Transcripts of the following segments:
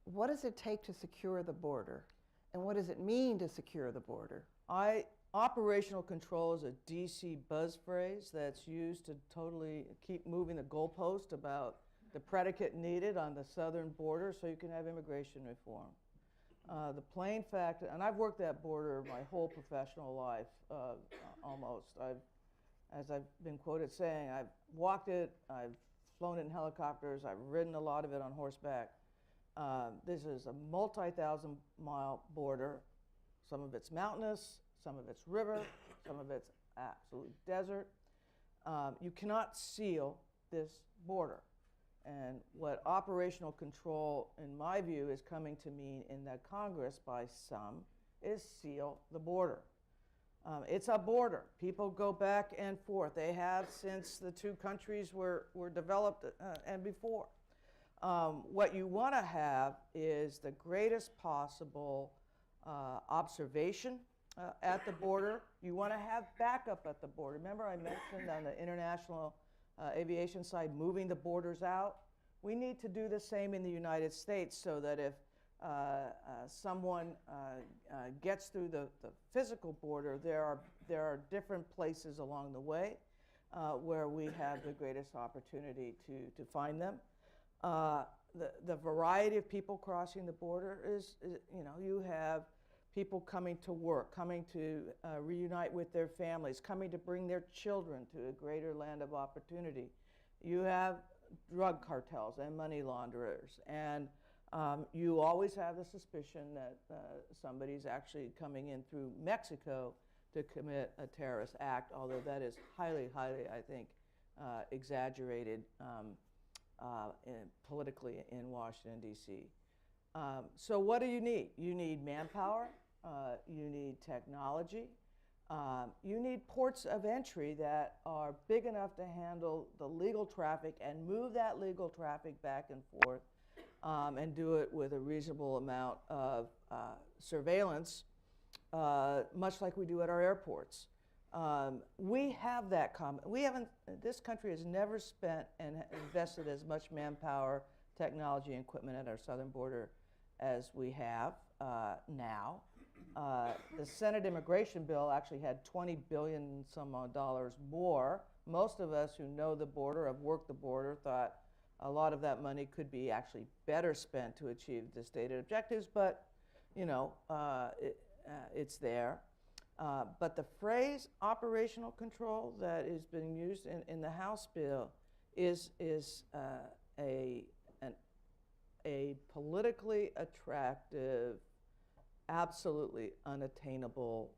What does it take to secure the border? And what does it mean to secure the border? Operational control is a DC buzz phrase that's used to totally keep moving the goalpost about the predicate needed on the southern border so you can have immigration reform. The plain fact, and I've worked that border my whole professional life, almost. As I've been quoted saying, I've walked it, I've flown it in helicopters, I've ridden a lot of it on horseback. This is a multi-thousand mile border. Some of it's mountainous, some of it's river, some of it's absolute desert. You cannot seal this border. And what operational control, in my view, is coming to mean in the Congress by some is seal the border. It's a border. People go back and forth. They have since the two countries were developed and before. What you want to have is the greatest possible observation at the border. You want to have backup at the border. Remember I mentioned on the international aviation side moving the borders out? We need to do the same in the United States so that if someone gets through the physical border, there are different places along the way where we have the greatest opportunity to find them. The variety of people crossing the border is, you have people coming to work, coming to reunite with their families, coming to bring their children to a greater land of opportunity. You have drug cartels and money launderers, and you always have the suspicion that somebody's actually coming in through Mexico to commit a terrorist act, although that is highly, highly, I think, exaggerated politically in Washington, D.C. So what do you need? You need manpower, you need technology, you need ports of entry that are big enough to handle the legal traffic and move that legal traffic back and forth and do it with a reasonable amount of surveillance, much like we do at our airports. We have that this country has never spent and invested as much manpower, technology, and equipment at our southern border as we have now. The Senate immigration bill actually had $20 billion some odd dollars more. Most of us who know the border, have worked the border, thought a lot of that money could be actually better spent to achieve the stated objectives, but it's there. But the phrase operational control that is being used in the House bill is a politically attractive, absolutely unattainable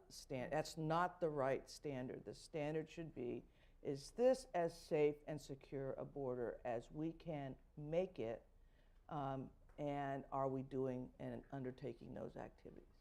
standard. That's not the right standard. The standard should be, is this as safe and secure a border as we can make it, and are we doing and undertaking those activities?